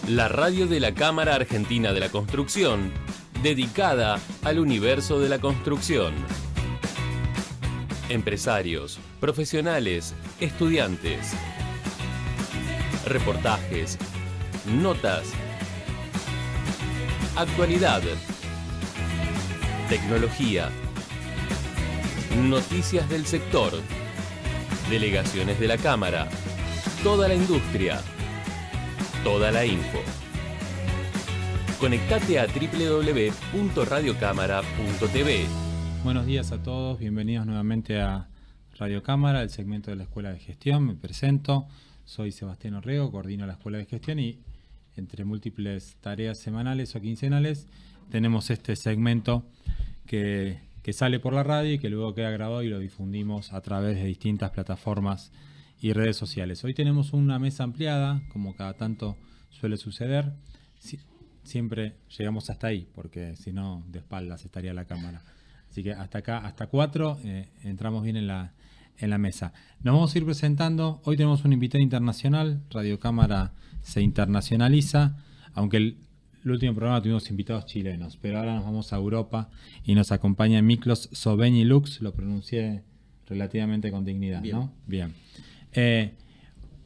La radio de la Cámara Argentina de la Construcción, dedicada al universo de la construcción. Empresarios, profesionales, estudiantes. Reportajes, notas, actualidad, tecnología, noticias del sector, delegaciones de la Cámara, toda la industria, toda la info. Conectate a www.radiocámara.tv. Buenos días a todos, bienvenidos nuevamente a Radio Cámara, el segmento de la Escuela de Gestión. Me presento, soy Sebastián Orrego, coordino la Escuela de Gestión y entre múltiples tareas semanales o quincenales tenemos este segmento que sale por la radio y que luego queda grabado y lo difundimos a través de distintas plataformas y redes sociales. Hoy tenemos una mesa ampliada, como cada tanto suele suceder. Siempre llegamos hasta ahí, porque si no, de espaldas estaría la cámara. Así que hasta acá, hasta 4, entramos bien en la mesa. Nos vamos a ir presentando. Hoy tenemos un invitado internacional. Radio Cámara se internacionaliza, aunque el último programa tuvimos invitados chilenos, pero ahora nos vamos a Europa y nos acompaña Miklos Sobeñi-Lux. Lo pronuncié relativamente con dignidad, bien, ¿no? Bien.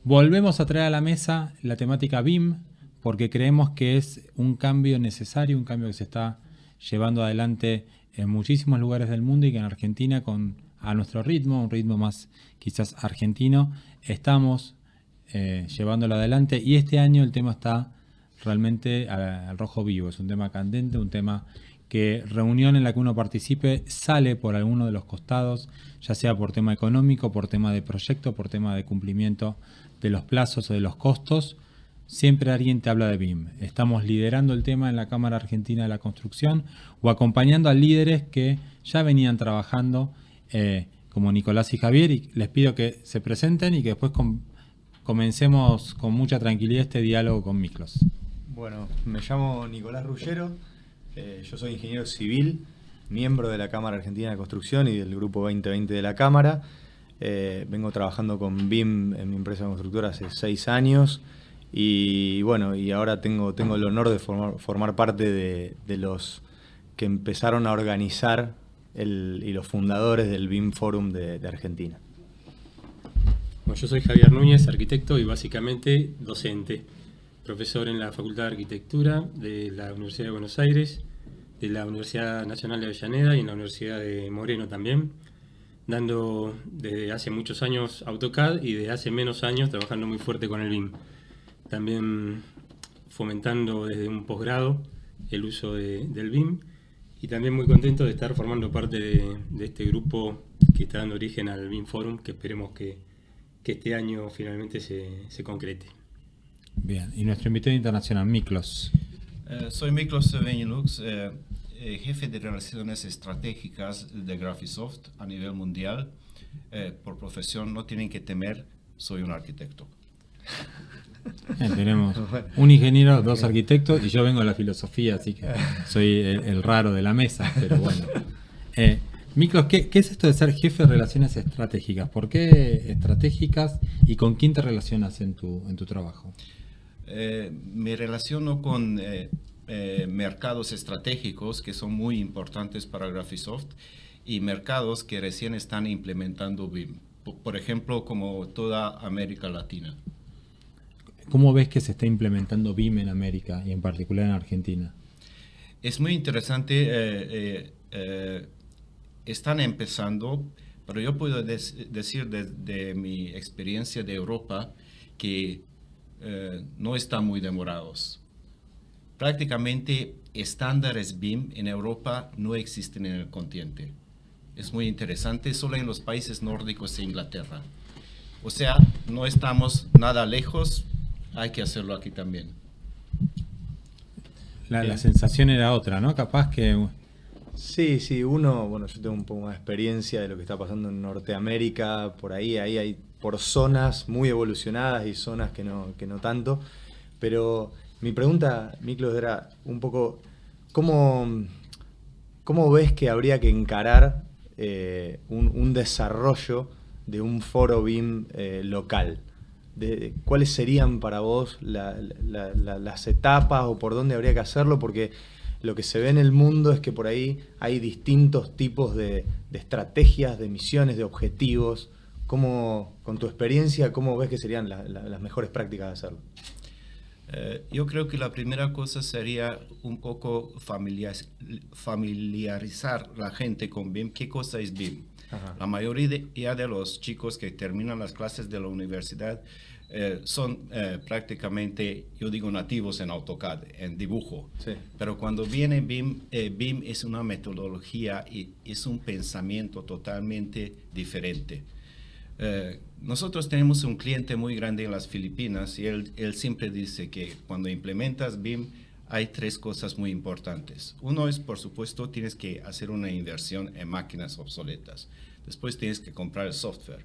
Volvemos a traer a la mesa la temática BIM, porque creemos que es un cambio necesario, un cambio que se está llevando adelante en muchísimos lugares del mundo y que en Argentina, a nuestro ritmo, un ritmo más quizás argentino, estamos llevándolo adelante. Y este año el tema está realmente al rojo vivo. Es un tema candente, un tema que reunión en la que uno participe sale por alguno de los costados, ya sea por tema económico, por tema de proyecto, por tema de cumplimiento de los plazos o de los costos. Siempre alguien te habla de BIM. Estamos liderando el tema en la Cámara Argentina de la Construcción o acompañando a líderes que ya venían trabajando, como Nicolás y Javier, y les pido que se presenten y que después comencemos con mucha tranquilidad este diálogo con Miklos. Bueno, me llamo Nicolás Ruggero, yo soy ingeniero civil, miembro de la Cámara Argentina de Construcción y del Grupo 2020 de la Cámara. Vengo trabajando con BIM en mi empresa constructora hace 6 años y bueno, y ahora tengo el honor de formar parte de los que empezaron a organizar y los fundadores del BIM Forum de Argentina. Bueno, yo soy Javier Núñez, arquitecto y básicamente docente. Profesor en la Facultad de Arquitectura de la Universidad de Buenos Aires, de la Universidad Nacional de Avellaneda y en la Universidad de Moreno también, dando desde hace muchos años AutoCAD y desde hace menos años trabajando muy fuerte con el BIM. También fomentando desde un posgrado el uso del BIM y también muy contento de estar formando parte de este grupo que está dando origen al BIM Forum, que esperemos que este año finalmente se concrete. Bien, y nuestro invitado internacional, Miklos. Soy Miklos Sobeñi-Lux, jefe de Relaciones Estratégicas de Graphisoft a nivel mundial. Por profesión, no tienen que temer, soy un arquitecto. Tenemos un ingeniero, 2 arquitectos y yo vengo de la filosofía, así que soy el raro de la mesa, pero bueno. Miklos, ¿qué es esto de ser jefe de relaciones estratégicas? ¿Por qué estratégicas y con quién te relacionas en tu trabajo? Me relaciono con mercados estratégicos que son muy importantes para Graphisoft y mercados que recién están implementando BIM, por ejemplo, como toda América Latina. ¿Cómo ves que se está implementando BIM en América y en particular en Argentina? Es muy interesante. Están empezando, pero yo puedo decir desde mi experiencia de Europa que no están muy demorados. Prácticamente estándares BIM en Europa no existen en el continente. Es muy interesante, solo en los países nórdicos e Inglaterra. O sea, no estamos nada lejos, hay que hacerlo aquí también. La sensación era otra, ¿no? Capaz que... Sí, yo tengo un poco más de experiencia de lo que está pasando en Norteamérica, por ahí hay por zonas muy evolucionadas y zonas que no tanto, pero mi pregunta, Miklos, era un poco, ¿cómo ves que habría que encarar un desarrollo de un foro BIM local? de cuáles serían para vos las etapas o por dónde habría que hacerlo, porque lo que se ve en el mundo es que por ahí hay distintos tipos de estrategias, de misiones, de objetivos. ¿Cómo, con tu experiencia, cómo ves que serían las mejores prácticas de hacerlo? Yo creo que la primera cosa sería un poco familiarizar la gente con BIM. ¿Qué cosa es BIM? Ajá. La mayoría de los chicos que terminan las clases de la universidad son prácticamente, yo digo, nativos en AutoCAD, en dibujo. Sí. Pero cuando viene BIM, BIM es una metodología y es un pensamiento totalmente diferente. Nosotros tenemos un cliente muy grande en las Filipinas y él siempre dice que cuando implementas BIM hay 3 cosas muy importantes. Uno es, por supuesto, tienes que hacer una inversión en máquinas obsoletas. Después tienes que comprar el software.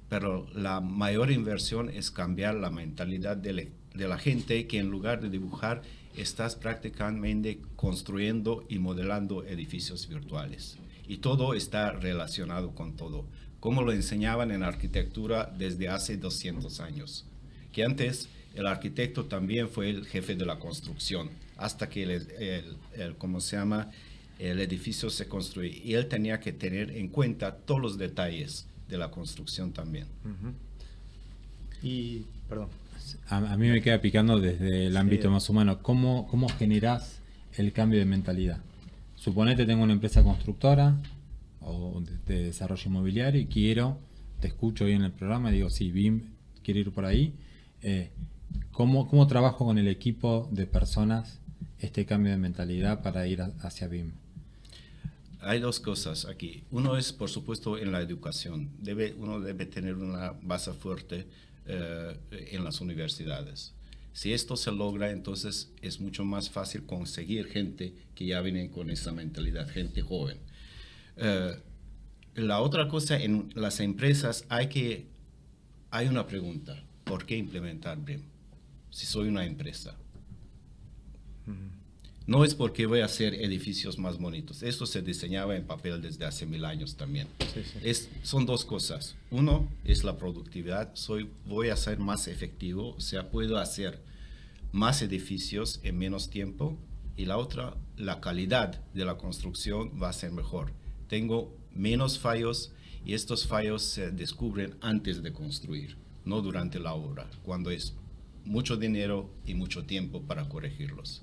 Pero la mayor inversión es cambiar la mentalidad de la gente, que en lugar de dibujar, estás prácticamente construyendo y modelando edificios virtuales. Y todo está relacionado con todo, como lo enseñaban en arquitectura desde hace 200 años. Que antes el arquitecto también fue el jefe de la construcción, hasta que el edificio se construyó. Y él tenía que tener en cuenta todos los detalles de la construcción también. Y, perdón. A mí me queda picando desde el ámbito más humano. ¿Cómo generás el cambio de mentalidad? Suponete tengo una empresa constructora o de desarrollo inmobiliario y te escucho hoy en el programa y digo, sí, BIM, quiero ir por ahí. ¿Cómo trabajo con el equipo de personas este cambio de mentalidad para ir hacia BIM? Hay 2 cosas aquí. Uno es, por supuesto, en la educación. Uno debe tener una base fuerte en las universidades. Si esto se logra, entonces es mucho más fácil conseguir gente que ya viene con esa mentalidad, gente joven. La otra cosa, en las empresas hay una pregunta: ¿por qué implementar BIM? Si soy una empresa. No es porque voy a hacer edificios más bonitos. Esto se diseñaba en papel desde hace 1000 años también. Sí. Son 2 cosas. Uno es la productividad. Voy a ser más efectivo, o sea, puedo hacer más edificios en menos tiempo. Y la otra, la calidad de la construcción va a ser mejor. Tengo menos fallos y estos fallos se descubren antes de construir, no durante la obra, cuando es mucho dinero y mucho tiempo para corregirlos.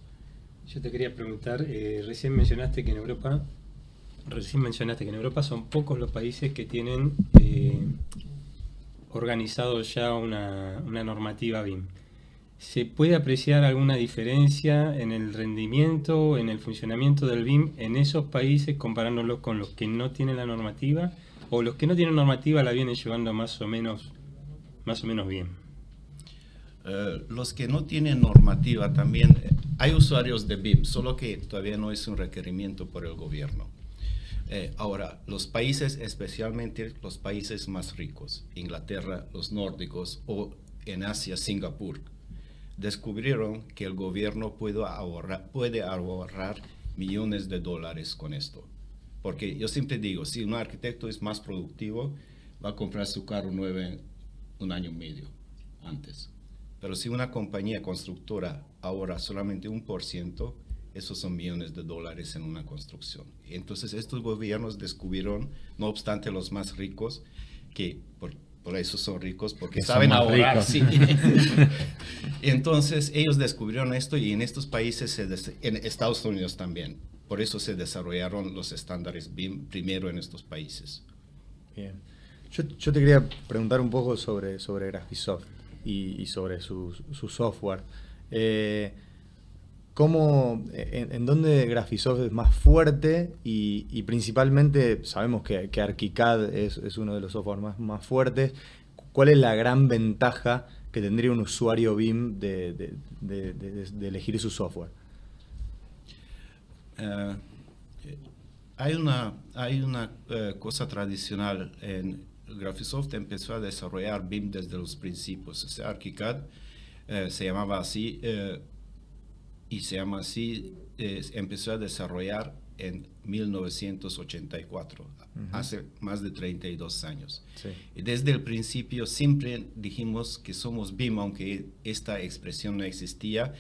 Yo te quería preguntar, recién mencionaste que en Europa son pocos los países que tienen organizado ya una normativa BIM. ¿Se puede apreciar alguna diferencia en el rendimiento, en el funcionamiento del BIM en esos países comparándolo con los que no tienen la normativa? ¿O los que no tienen normativa la vienen llevando más o menos bien? Los que no tienen normativa también, hay usuarios de BIM, solo que todavía no es un requerimiento por el gobierno. Ahora, los países, especialmente los países más ricos, Inglaterra, los nórdicos o en Asia, Singapur, descubrieron que el gobierno puede ahorrar millones de dólares con esto. Porque yo siempre digo, si un arquitecto es más productivo, va a comprar su carro nuevo en 1 año y medio antes. Pero si una compañía constructora ahorra solamente 1%, esos son millones de dólares en una construcción. Entonces estos gobiernos descubrieron, no obstante los más ricos, que por eso son ricos, porque saben ahorrar. Sí. Entonces ellos descubrieron esto y en estos países, en Estados Unidos también, por eso se desarrollaron los estándares BIM primero en estos países. Bien. Yo te quería preguntar un poco sobre Graphisoft y sobre su software. ¿En dónde Graphisoft es más fuerte? Y principalmente sabemos que ArchiCAD es uno de los softwares más fuertes. ¿Cuál es la gran ventaja que tendría un usuario BIM de elegir su software? Hay una cosa tradicional. Graphisoft empezó a desarrollar BIM desde los principios. O sea, ArchiCAD se llamaba así y se llama así. Empezó a desarrollar en 1984, hace más de 32 años. Sí. Y desde el principio siempre dijimos que somos BIM, aunque esta expresión no existía,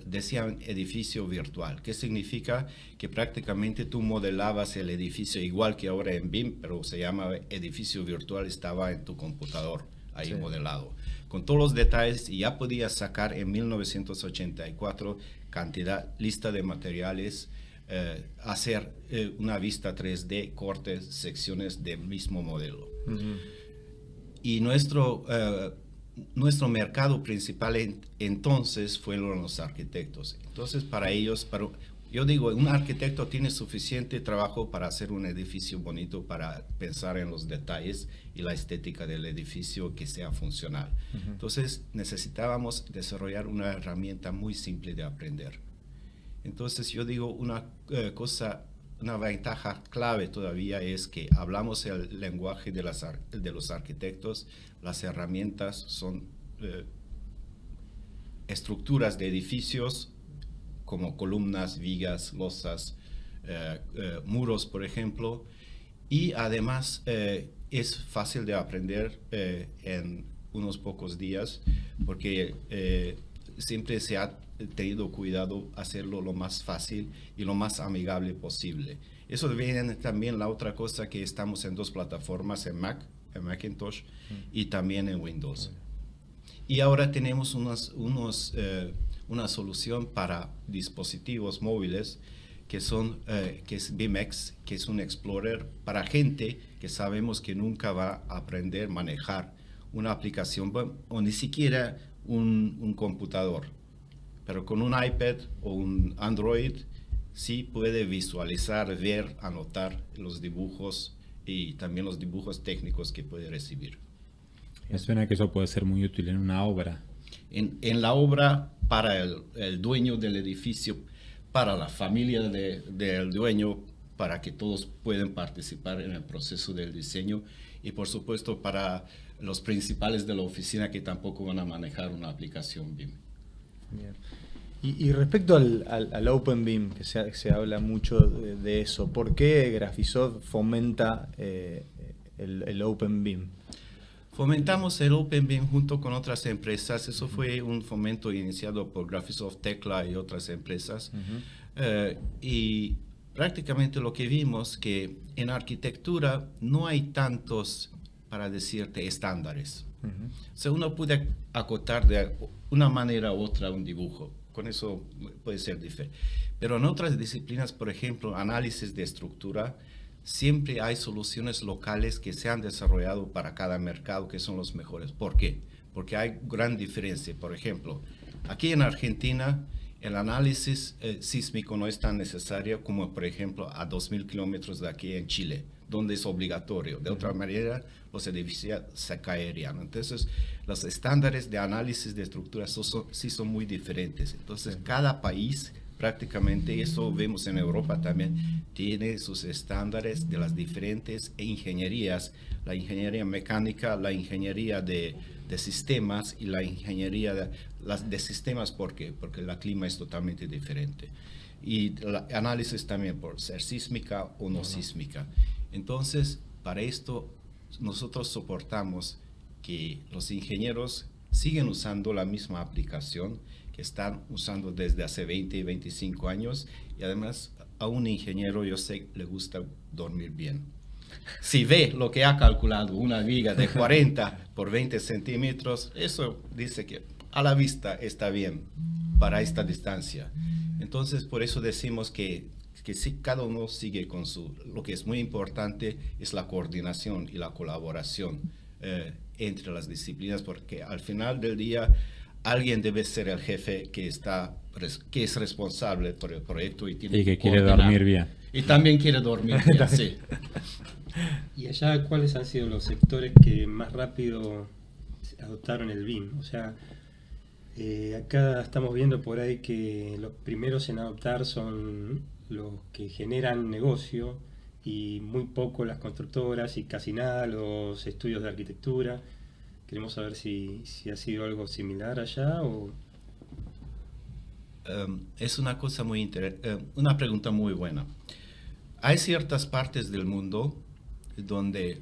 decían edificio virtual, que significa que prácticamente tú modelabas el edificio igual que ahora en BIM, pero se llama edificio virtual, estaba en tu computador ahí Sí. modelado, con todos los detalles, y ya podías sacar en 1984 lista de materiales, hacer una vista 3D, cortes, secciones del mismo modelo. Y nuestro mercado principal entonces fueron los arquitectos. Entonces para ellos, yo digo, un arquitecto tiene suficiente trabajo para hacer un edificio bonito, para pensar en los detalles y la estética del edificio que sea funcional. Entonces necesitábamos desarrollar una herramienta muy simple de aprender. Entonces yo digo una ventaja clave todavía es que hablamos el lenguaje de los arquitectos. Las herramientas son estructuras de edificios como columnas, vigas, losas, muros, por ejemplo, y además es fácil de aprender en unos pocos días, porque siempre se ha tenido cuidado hacerlo lo más fácil y lo más amigable posible. Eso viene también la otra cosa, que estamos en 2 plataformas, en Macintosh y también en Windows. Y ahora tenemos una solución para dispositivos móviles que es BIMX, que es un Explorer para gente que sabemos que nunca va a aprender a manejar una aplicación o ni siquiera un computador. Pero con un iPad o un Android sí puede visualizar, ver, anotar los dibujos y también los dibujos técnicos que puede recibir. Me suena que eso puede ser muy útil en una obra. En la obra, para el dueño del edificio, para la familia del dueño, para que todos puedan participar en el proceso del diseño, y por supuesto para los principales de la oficina que tampoco van a manejar una aplicación BIM. Bien. Y respecto al Open BIM, que se habla mucho de eso, ¿por qué Graphisoft fomenta el Open BIM? Fomentamos el Open BIM junto con otras empresas. Eso fue un fomento iniciado por Graphisoft, Tekla y otras empresas. Y prácticamente lo que vimos, que en arquitectura no hay tantos, para decirte, estándares. O sea, uno puede acotar de una manera u otra un dibujo. Con eso puede ser diferente. Pero en otras disciplinas, por ejemplo, análisis de estructura, siempre hay soluciones locales que se han desarrollado para cada mercado que son los mejores. ¿Por qué? Porque hay gran diferencia. Por ejemplo, aquí en Argentina el análisis sísmico no es tan necesario como, por ejemplo, a 2.000 kilómetros de aquí en Chile, donde es obligatorio. De otra manera, los edificios se caerían. Entonces, los estándares de análisis de estructuras sí son muy diferentes. Entonces, cada país, prácticamente, eso vemos en Europa también, tiene sus estándares de las diferentes ingenierías, la ingeniería mecánica, la ingeniería de sistemas y la ingeniería de sistemas. ¿Por qué? Porque el clima es totalmente diferente. Y el análisis también por ser sísmica o no sísmica. Entonces, para esto, nosotros soportamos que los ingenieros siguen usando la misma aplicación que están usando desde hace 20 y 25 años, y además a un ingeniero, yo sé, le gusta dormir bien. Si ve lo que ha calculado, una viga de 40 por 20 centímetros, eso dice que a la vista está bien para esta distancia. Entonces, por eso decimos que si cada uno sigue con lo que es muy importante es la coordinación y la colaboración entre las disciplinas, porque al final del día alguien debe ser el jefe que es responsable por el proyecto y que quiere dormir bien. Y también quiere dormir bien, sí. ¿Y allá cuáles han sido los sectores que más rápido adoptaron el BIM? O sea, acá estamos viendo por ahí que los primeros en adoptar son los que generan negocio, y muy poco las constructoras y casi nada los estudios de arquitectura. Queremos saber si ha sido algo similar allá o... es una cosa una pregunta muy buena. Hay ciertas partes del mundo donde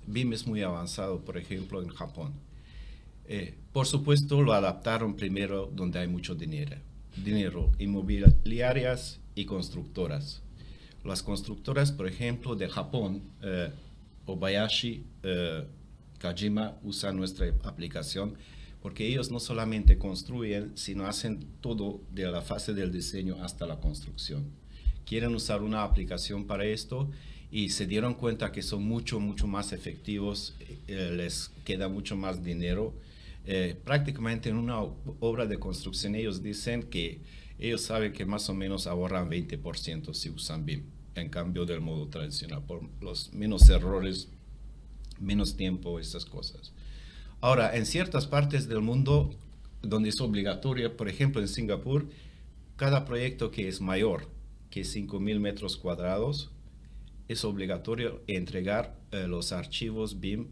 BIM es muy avanzado, por ejemplo en Japón. Por supuesto lo adaptaron primero donde hay mucho dinero, inmobiliarias y constructoras. Las constructoras, por ejemplo, de Japón, Obayashi, Kajima, usan nuestra aplicación porque ellos no solamente construyen, sino hacen todo de la fase del diseño hasta la construcción. Quieren usar una aplicación para esto y se dieron cuenta que son mucho más efectivos, les queda mucho más dinero. Prácticamente en una obra de construcción ellos dicen que ellos saben que más o menos ahorran 20% si usan BIM, en cambio del modo tradicional, por los menos errores, menos tiempo, esas cosas. Ahora, en ciertas partes del mundo donde es obligatorio, por ejemplo en Singapur, cada proyecto que es mayor que 5.000 metros cuadrados, es obligatorio entregar los archivos BIM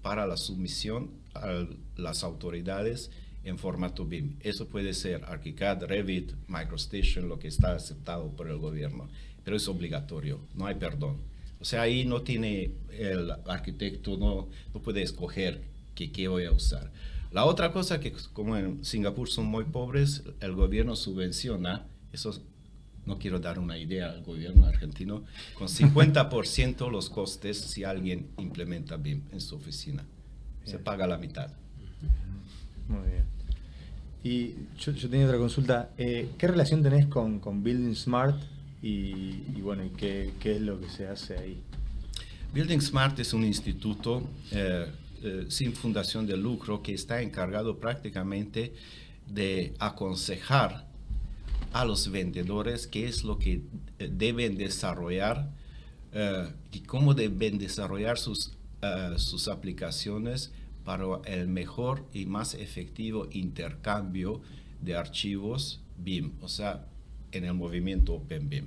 para la submisión a las autoridades en formato BIM. Eso puede ser ArchiCAD, Revit, MicroStation, lo que está aceptado por el gobierno, pero es obligatorio, no hay perdón. O sea, ahí no tiene el arquitecto, no puede escoger qué voy a usar. La otra cosa que como en Singapur son muy pobres, el gobierno subvenciona, eso no quiero dar una idea al gobierno argentino, con 50% los costes si alguien implementa BIM en su oficina. Se paga la mitad. Muy bien. Y yo tenía otra consulta. ¿Qué relación tenés con Building Smart y bueno, y qué es lo que se hace ahí? Building Smart es un instituto sin fundación de lucro que está encargado prácticamente de aconsejar a los vendedores qué es lo que deben desarrollar y cómo deben desarrollar sus aplicaciones para el mejor y más efectivo intercambio de archivos BIM, o sea, en el movimiento OpenBIM.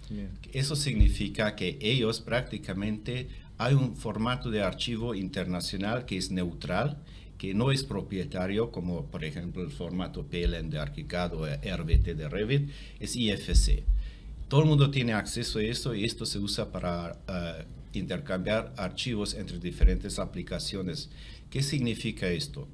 Bien. Eso significa que ellos prácticamente hay un formato de archivo internacional que es neutral, que no es propietario, como por ejemplo el formato PLN de ArchiCAD o RVT de Revit, es IFC. Todo el mundo tiene acceso a eso y esto se usa para intercambiar archivos entre diferentes aplicaciones. ¿Qué significa esto?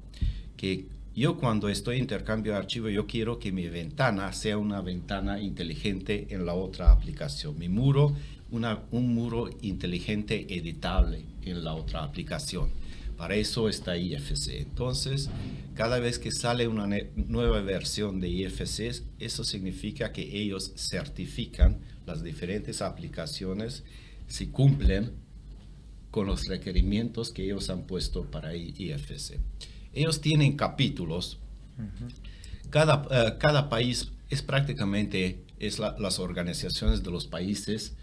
Que yo cuando estoy intercambio de archivo, yo quiero que mi ventana sea una ventana inteligente en la otra aplicación. Mi muro, un muro inteligente editable en la otra aplicación. Para eso está IFC. Entonces, cada vez que sale una nueva versión de IFC, eso significa que ellos certifican las diferentes aplicaciones si cumplen con los requerimientos que ellos han puesto para IFC. Ellos tienen capítulos. Cada país es prácticamente las organizaciones de los países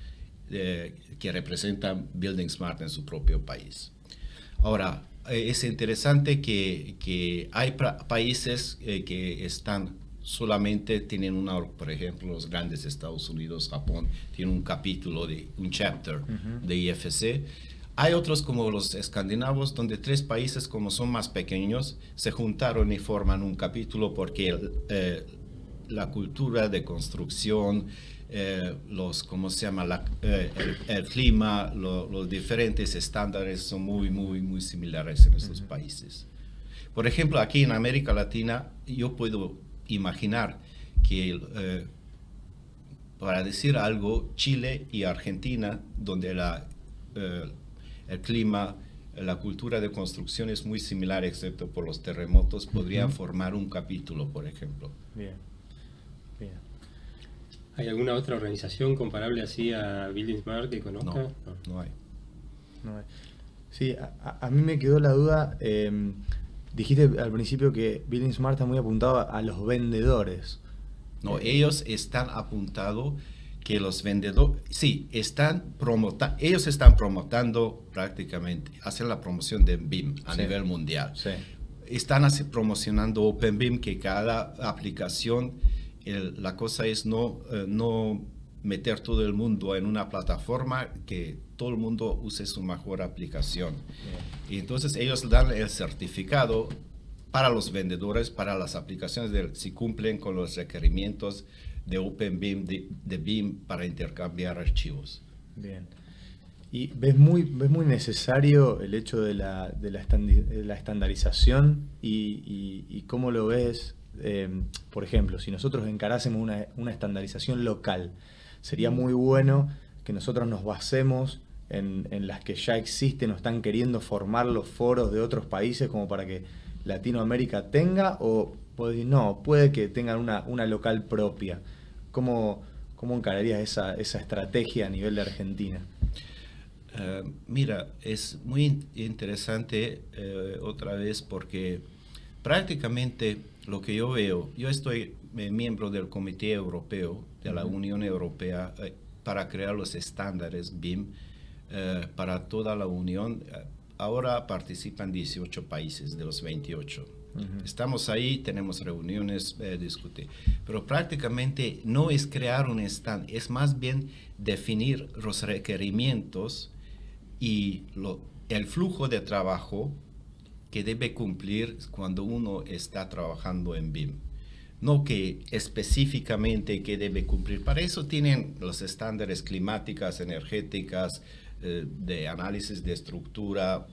que representan Building Smart en su propio país. Ahora, es interesante que hay países que están solamente tienen por ejemplo, los grandes Estados Unidos, Japón, tienen un capítulo un chapter de IFC. Hay otros como los escandinavos, donde 3 países, como son más pequeños, se juntaron y forman un capítulo porque la cultura de construcción, ¿cómo se llama? El clima, los diferentes estándares son muy similares en estos países. Por ejemplo, aquí en América Latina, yo puedo imaginar que, para decir algo, Chile y Argentina, donde el clima, la cultura de construcción es muy similar, excepto por los terremotos, podrían formar un capítulo, por ejemplo. Bien. ¿Hay alguna otra organización comparable así a Building Smart que conozca? No hay. Sí, a mí me quedó la duda. Dijiste al principio que Building Smart está muy apuntado a los vendedores. No, ellos están apuntados que los vendedores, sí, ellos están promotando prácticamente, hacen la promoción de BIM a nivel mundial. Sí. Están promocionando OpenBIM, que cada aplicación, la cosa es no meter todo el mundo en una plataforma, que todo el mundo use su mejor aplicación. Y entonces ellos dan el certificado para los vendedores, para las aplicaciones, si cumplen con los requerimientos de OpenBIM, de BIM para intercambiar archivos. Bien. ¿Y ves muy necesario el hecho de la estandarización y cómo lo ves? Por ejemplo, si nosotros encarásemos una estandarización local, sería muy bueno que nosotros nos basemos en las que ya existen o están queriendo formar los foros de otros países como para que Latinoamérica tenga, o no, puede que tengan una local propia. ¿Cómo encararías esa estrategia a nivel de Argentina? Mira, es muy interesante otra vez porque prácticamente lo que yo veo, yo estoy miembro del Comité Europeo de la Unión Europea para crear los estándares BIM para toda la Unión. Ahora participan 18 países de los 28. Estamos ahí, tenemos reuniones, discutir. Pero prácticamente no es crear un estándar, es más bien definir los requerimientos y el flujo de trabajo que debe cumplir cuando uno está trabajando en BIM. No que específicamente que debe cumplir. Para eso tienen los estándares climáticas, energéticas, de análisis de estructura,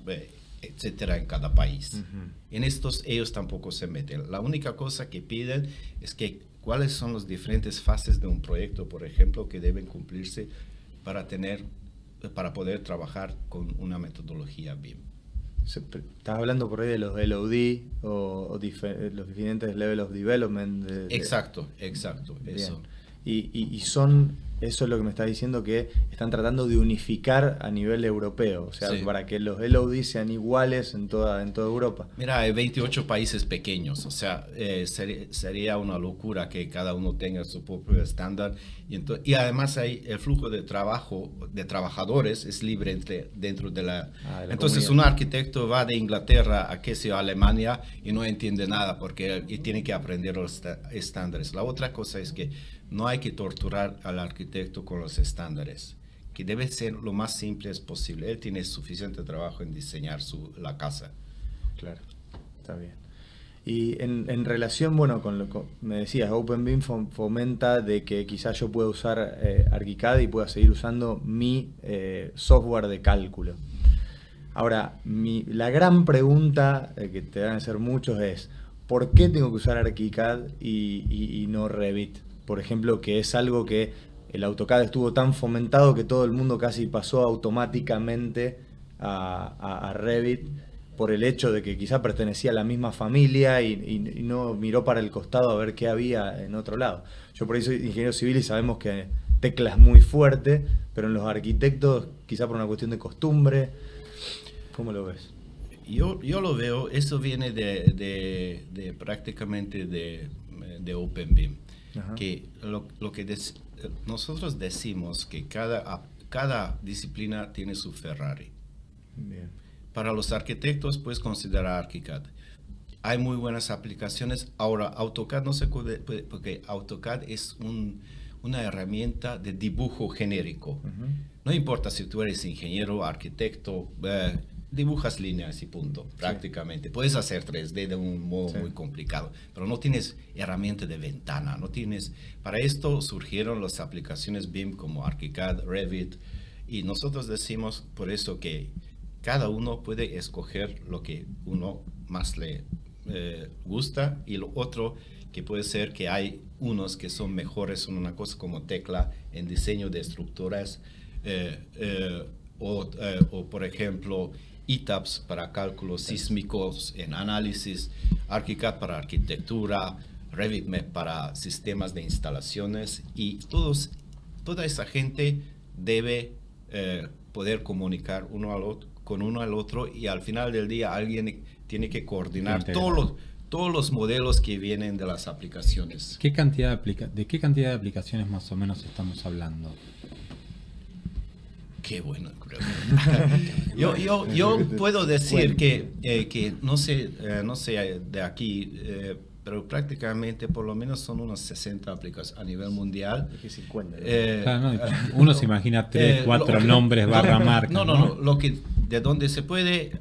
etcétera, en cada país. En estos ellos tampoco se meten. La única cosa que piden es que cuáles son las diferentes fases de un proyecto, por ejemplo, que deben cumplirse para poder trabajar con una metodología BIM. Estás hablando por ahí de los LOD o los diferentes Level of Development. Exacto, eso. Y eso es lo que me estás diciendo, que están tratando de unificar a nivel europeo, o sea, sí, para que los LOD sean iguales en toda Europa. Mira, hay 28 países pequeños, o sea, sería una locura que cada uno tenga su propio estándar. Y además el flujo de trabajo de trabajadores es libre dentro de la entonces comunidad. Un arquitecto va de Inglaterra a Alemania y no entiende nada porque tiene que aprender los estándares. La otra cosa es que no hay que torturar al arquitecto con los estándares, que debe ser lo más simple posible. Él tiene suficiente trabajo en diseñar la casa. Claro, está bien. Y en relación, bueno, me decías, OpenBIM fomenta de que quizás yo pueda usar ArchiCAD y pueda seguir usando mi software de cálculo. Ahora, la gran pregunta que te van a hacer muchos es, ¿por qué tengo que usar ArchiCAD y no Revit? Por ejemplo, que es algo que el AutoCAD estuvo tan fomentado que todo el mundo casi pasó automáticamente a Revit por el hecho de que quizá pertenecía a la misma familia y no miró para el costado a ver qué había en otro lado. Yo por ahí soy ingeniero civil y sabemos que Tecla es muy fuerte, pero en los arquitectos, quizá por una cuestión de costumbre, ¿cómo lo ves? Yo lo veo, eso viene de prácticamente de OpenBIM. Que lo que nosotros decimos que cada disciplina tiene su Ferrari. Bien. Para los arquitectos puedes considerar ArchiCAD. Hay muy buenas aplicaciones. Ahora, AutoCAD no se puede, porque AutoCAD es una herramienta de dibujo genérico. No importa si tú eres ingeniero, arquitecto, dibujas líneas y punto, prácticamente. Puedes hacer 3D de un modo muy complicado, pero no tienes herramienta de ventana, no tienes. Para esto surgieron las aplicaciones BIM como ArchiCAD, Revit, y nosotros decimos por eso que cada uno puede escoger lo que uno más le gusta, y lo otro que puede ser que hay unos que son mejores en una cosa como Tecla en diseño de estructuras, o por ejemplo ETABS para cálculos sísmicos en análisis, ArchiCAD para arquitectura, RevitMap para sistemas de instalaciones, y toda esa gente debe poder comunicar con uno al otro, y al final del día alguien tiene que coordinar todos los modelos que vienen de las aplicaciones. ¿De qué cantidad de aplicaciones más o menos estamos hablando? Qué bueno. Yo puedo decir que no sé de aquí, pero prácticamente por lo menos son unos 60 aplicaciones a nivel mundial. Dije 50. Claro, no, uno se imagina 3, 4 nombres, barra marca. No. De donde se puede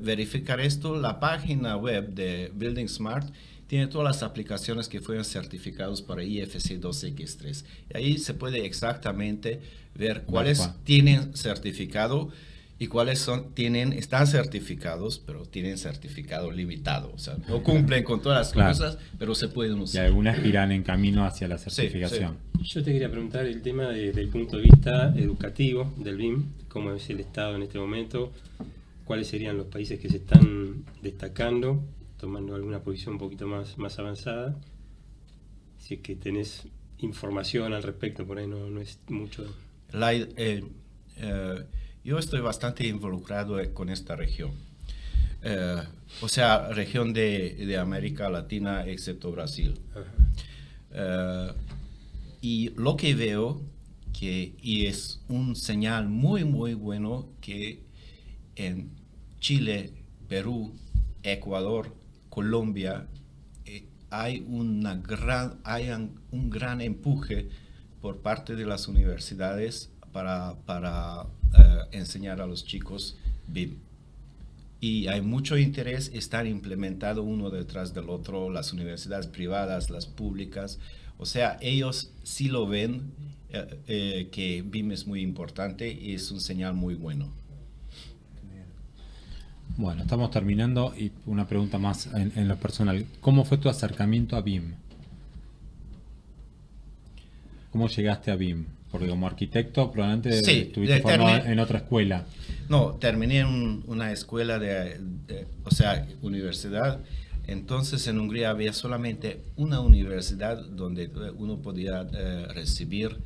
verificar esto, la página web de Building Smart tiene todas las aplicaciones que fueron certificadas para IFC 2X3. Y ahí se puede exactamente ver cuáles tienen certificado y cuáles están certificados, pero tienen certificado limitado. O sea, no cumplen con todas las cosas, pero se pueden Y usar. algunas irán en camino hacia la certificación. Yo te quería preguntar el tema desde el punto de vista educativo del BIM, cómo es el estado en este momento, cuáles serían los países que se están destacando, tomando alguna posición un poquito más avanzada, si es que tenés información al respecto, por ahí no es mucho. Yo estoy bastante involucrado con esta región. O sea, región de América Latina, excepto Brasil. Y lo que veo, y es un señal muy, muy bueno, que en Chile, Perú, Ecuador, Colombia, hay un gran empuje por parte de las universidades para enseñar a los chicos BIM. Y hay mucho interés, están implementados uno detrás del otro, las universidades privadas, las públicas. O sea, ellos sí lo ven, que BIM es muy importante y es un señal muy bueno. Bueno, estamos terminando y una pregunta más en lo personal. ¿Cómo fue tu acercamiento a BIM? ¿Cómo llegaste a BIM? Porque como arquitecto probablemente estuviste formado en otra escuela. No, terminé en una escuela o sea, universidad. Entonces en Hungría había solamente una universidad donde uno podía recibir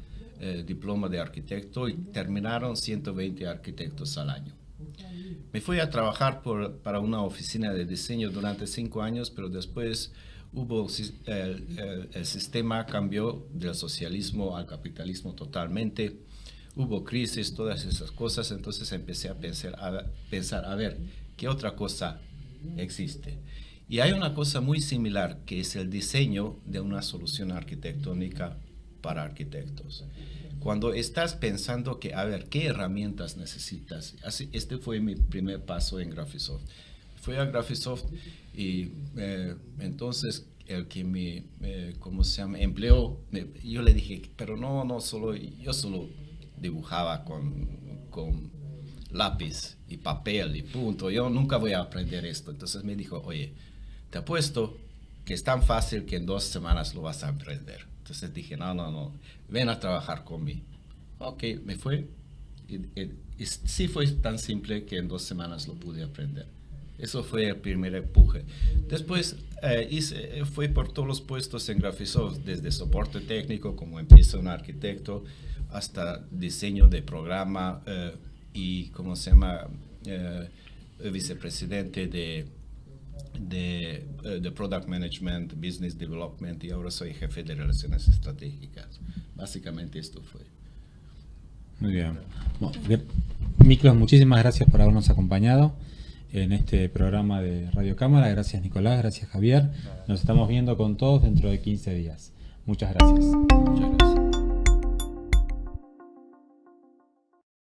diploma de arquitecto y terminaron 120 arquitectos al año. Me fui a trabajar para una oficina de diseño durante 5 años, pero después el sistema cambió del socialismo al capitalismo totalmente. Hubo crisis, todas esas cosas, entonces empecé a pensar, a ver, ¿qué otra cosa existe? Y hay una cosa muy similar, que es el diseño de una solución arquitectónica para arquitectos. Cuando estás pensando que, a ver, ¿qué herramientas necesitas? Este fue mi primer paso en Graphisoft. Fui a Graphisoft y entonces el que me, empleó, yo le dije, pero yo solo dibujaba con lápiz y papel y punto. Yo nunca voy a aprender esto. Entonces me dijo, oye, te apuesto que es tan fácil que en 2 semanas lo vas a aprender. Entonces dije, no, ven a trabajar conmigo. Ok, me fui. Y sí fue tan simple que en 2 semanas lo pude aprender. Eso fue el primer empuje. Después fui por todos los puestos en Graphisoft, desde soporte técnico, como empieza un arquitecto, hasta diseño de programa y, vicepresidente de Product Management, Business Development, y ahora soy jefe de Relaciones Estratégicas. Básicamente esto fue. Muy bien. Bueno, Miklos, muchísimas gracias por habernos acompañado en este programa de Radio Cámara. Gracias Nicolás, gracias Javier. Nos estamos viendo con todos dentro de 15 días. Muchas gracias. Muchas gracias.